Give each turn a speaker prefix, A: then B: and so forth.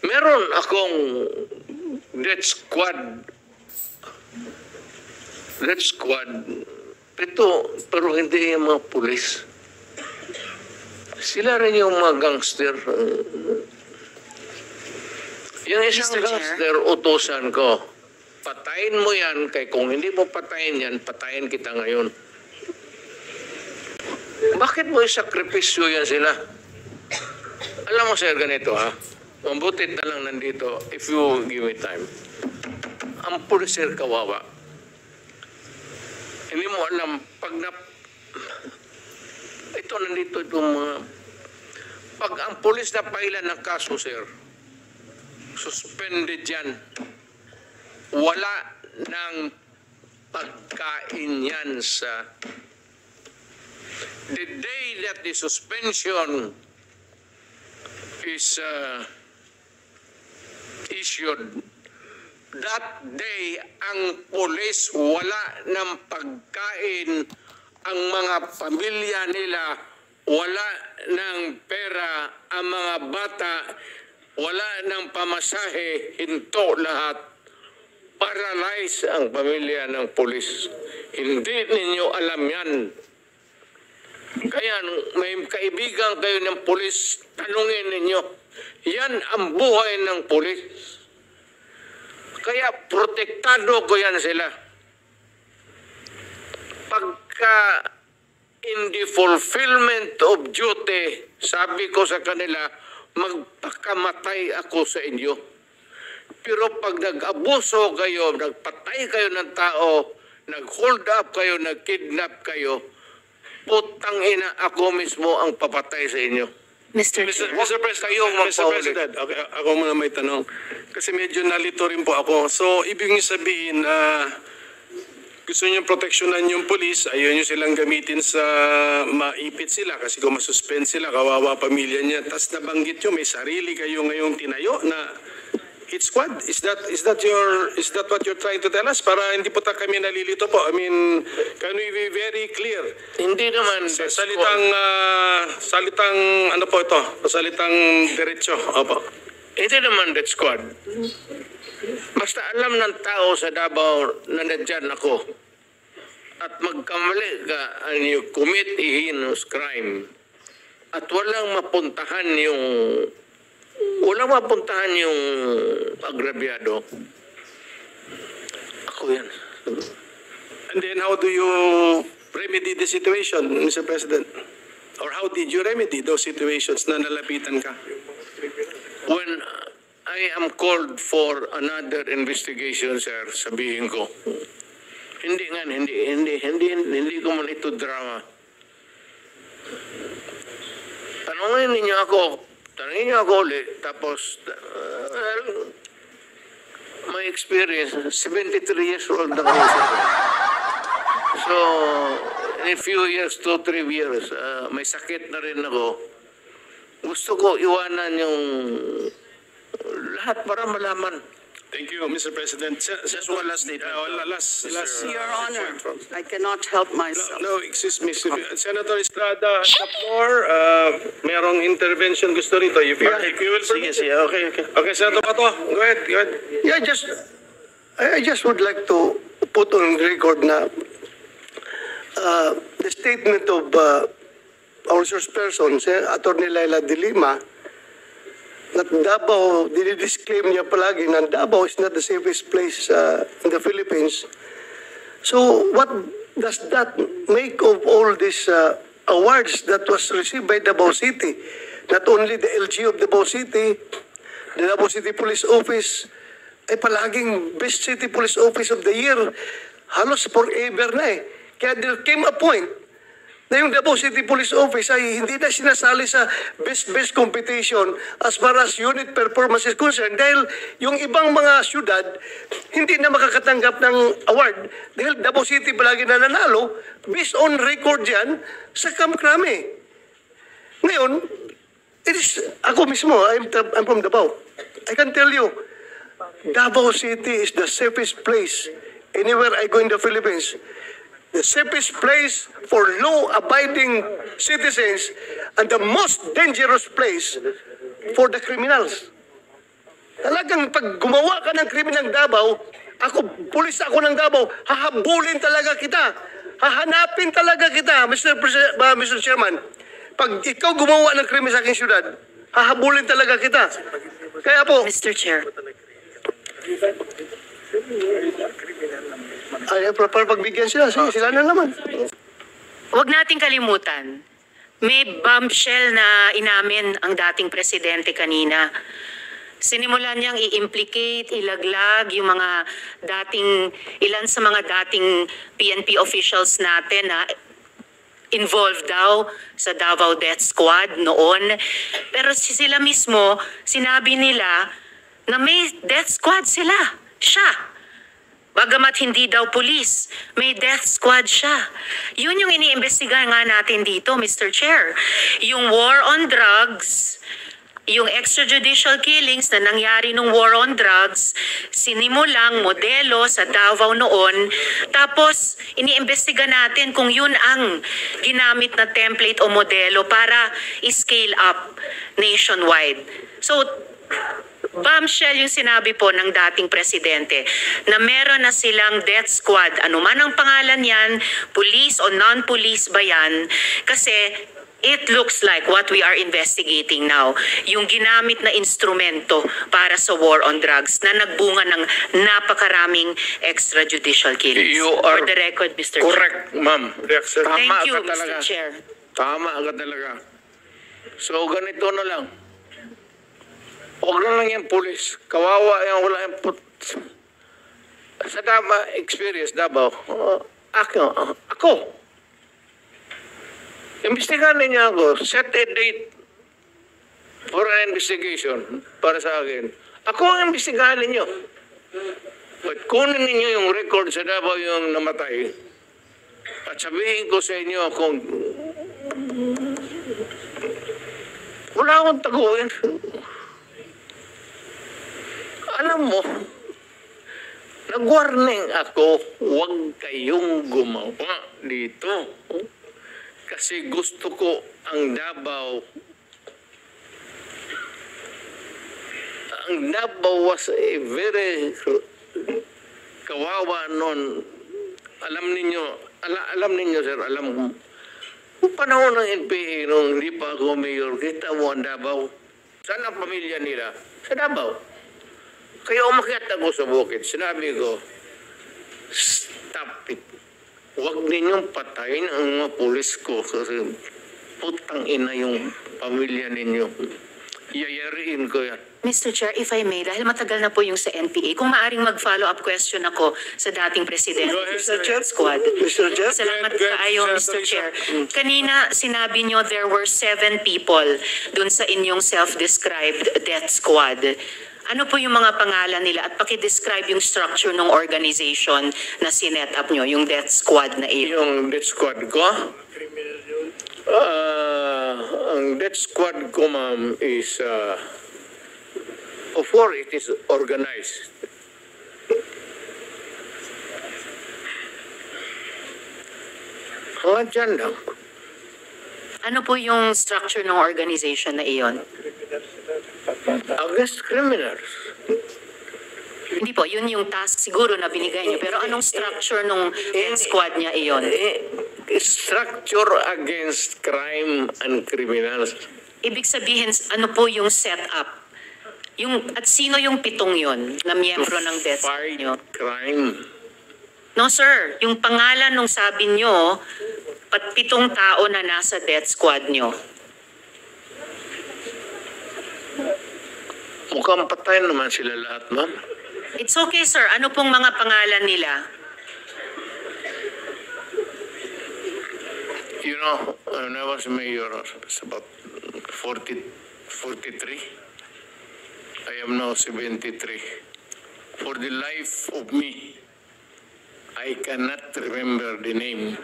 A: Meron akong death squad. Death squad. Pero hindi yung mga pulis. Sila rin yung mga gangster. Yung isang gangster, utusan ko. Patayin mo yan, kaya kung hindi mo patayin yan, patayin kita ngayon. Bakit mo isakripisyo yan sila? Alam mo, sir, ganito ha. Mabutit na lang nandito if you give me time. Ang pulis, sir, kawawa. Hindi mo alam, pag ito nandito itong mga... Pag ang pulis na pailan ng kaso, sir, suspended yan. Wala ng pagkain yan sa... The day that the suspension is issued, that day, ang pulis wala ng pagkain, ang mga pamilya nila wala ng pera, ang mga bata wala ng pamasahe, hinto lahat. Paralyze ang pamilya ng pulis. Hindi ninyo alam yan. Kaya may kaibigan kayo ng pulis, tanungin ninyo. Yan ang buhay ng pulis. Kaya protektado ko yan sila. Pagka in the fulfillment of duty, sabi ko sa kanila, magpakamatay ako sa inyo. Pero pag nag-abuso kayo, nagpatay kayo ng tao, nag-hold up kayo, nag-kidnap kayo, putang ina, ako mismo ang papatay sa inyo.
B: Mr.
C: President, okay, ako muna may tanong. Kasi medyo nalito rin po ako. So, ibig niyo sabihin, gusto niyo proteksyonan yung polis, ayaw niyo silang gamitin sa maipit sila kasi kung masuspend sila, kawawa pamilya niya. Tapos nabanggit niyo, may sarili kayo ngayong tinayo na hit squad. Is that what you're trying to tell us? Para hindi po kami nalilito po. I mean, can we be very clear?
A: Hindi naman
C: Sa salitang ano po ito? Salitang diretso. Opo.
A: Hindi naman death squad. Basta alam ng tao sa Davao na nandyan ako at magkamali ka and you commit a heinous crime at walang mapuntahan yung agrabyado. Ako yan.
C: And then how do you remedy the situation, Mr. President? Or how did you remedy those situations na nalapitan ka?
A: When I am called for another investigation, sir, sabihin ko. Hindi ko man ito drama. Tanungin niyo ako ulit, tapos my experience, 73 years old na kayo, sir. So, in a few years, 2-3 years, may sakit na rin ako. Gusto ko iwanan yung lahat para malaman.
C: Thank you, Mr. President.
A: Just one last statement.
D: Your Honor, I cannot help myself.
C: No, excuse me. Senator Estrada, the floor, merong intervention gusto rito. If you will permit.
A: Sige, okay.
C: Okay, Senator Bato, go ahead.
E: Yeah, I just would like to put on record na the statement of our resource person, Attorney Laila de Lima, that Davao, dinidisclaim niya palagi na Davao is not the safest place in the Philippines. So what does that make of all these awards that was received by Davao City? Not only the LG of Davao City, the Davao City Police Office, ay palaging Best City Police Office of the Year, halos forever na eh. Kaya there came a point na yung Davao City Police Office ay hindi na sinasali sa best competition as far as unit performance is concerned dahil yung ibang mga syudad hindi na makakatanggap ng award dahil Davao City palagi na nanalo based on record yan sa Camp Crame. Ngayon, ako mismo, I'm from Davao. I can tell you, Davao City is the safest place anywhere I go in the Philippines. The safest place for law-abiding citizens and the most dangerous place for the criminals. Talagang pag gumawa ka ng krimen ng Davao, pulis ako ng Davao, hahabulin talaga kita. Hahanapin talaga kita, Mr. Chairman. Pag ikaw gumawa ng krimen sa aking syudad, hahabulin talaga kita. Kaya po,
B: Mr. Chair.
E: para pagbigyan sila na naman.
B: Huwag nating kalimutan, may bombshell na inamin ang dating presidente kanina. Sinimulan niyang i-implicate, ilaglag yung mga ilan sa mga dating PNP officials natin na involved daw sa Davao Death Squad noon. Pero sila mismo, sinabi nila na may death squad sila. Siya. Bagamat hindi daw pulis, may death squad siya. Yun yung iniimbestigahan nga natin dito, Mr. Chair. Yung war on drugs, yung extrajudicial killings na nangyari nung war on drugs, sinimulang modelo sa Davao noon, tapos iniimbestiga natin kung yun ang ginamit na template o modelo para i-scale up nationwide. So, bombshell yung sinabi po ng dating presidente na meron na silang death squad. Ano man ang pangalan yan, police o non-police ba yan? Kasi it looks like what we are investigating now, yung ginamit na instrumento para sa war on drugs na nagbunga ng napakaraming extrajudicial killings.
A: You are
B: For the record, Mr.
A: correct, ma'am.
B: Chair.
A: Tama
B: Thank you,
A: ka talaga.
B: Mr. Chair.
A: Tama ka talaga. So, ganito na lang. Huwag na lang yung pulis. Kawawa yan, wala yung sa experience, Davao. Ako. Imbestigahan niya ako. Set a date for an investigation para sa akin. Ako ang imbestigahan ninyo. But kunin ninyo yung record sa Davao yung namatay. At sabihin ko sa inyo kung wala akong taguin. Alam mo, nag-warning ako, huwag kayong gumawa dito. Kasi gusto ko ang Davao. Ang Davao was a very kawawa noon. Alam ninyo sir, alam ko. Kung panahon ng NPA nung hindi pa ako mayor, kita mo ang Davao. Saan ang pamilya nila? Sa Davao. Kaya umakyat ako sa bukid. Sinabi ko, stop it. Huwag ninyong patayin ang mga pulis ko kasi putang ina yung pamilya ninyo. Yayariin ko yan.
B: Mr. Chair, if I may, dahil matagal na po yung sa NPA, kung maaring mag-follow-up question ako sa dating presidente
C: Go ahead,
B: sa
C: Mr.
B: Death Squad.
E: Mr. Chair?
B: Salamat
C: Go ahead,
B: kaayo,
C: Senator
B: Mr. Chair.
C: Lisa.
B: Kanina, sinabi nyo there were 7 people dun sa inyong self-described Death Squad. Ano po yung mga pangalan nila at paki-describe yung structure ng organization na sinet up nyo, yung Death Squad na iyo?
A: Yung death squad ko? Ang death squad ko, ma'am, is before it is organized. Dyan lang.
B: Ano po yung structure ng organization na iyon?
A: Against criminals.
B: Hindi po, yun yung task siguro na binigay niyo. Pero anong structure ng Death Squad niya iyon?
A: Structure against crime and criminals.
B: Ibig sabihin, ano po yung setup? At sino yung 7 yon na miyembro ng Death Squad
A: Fight
B: niyo?
A: crime.
B: No sir, yung pangalan nung sabi niyo, 7 tao na nasa Death Squad niyo.
A: Mukhang patay naman sila lahat, ma'am.
B: It's okay sir, ano pong mga pangalan nila?
A: You know, when I was mayor, I was about 43. I am now 73. For the life of me, I cannot remember the name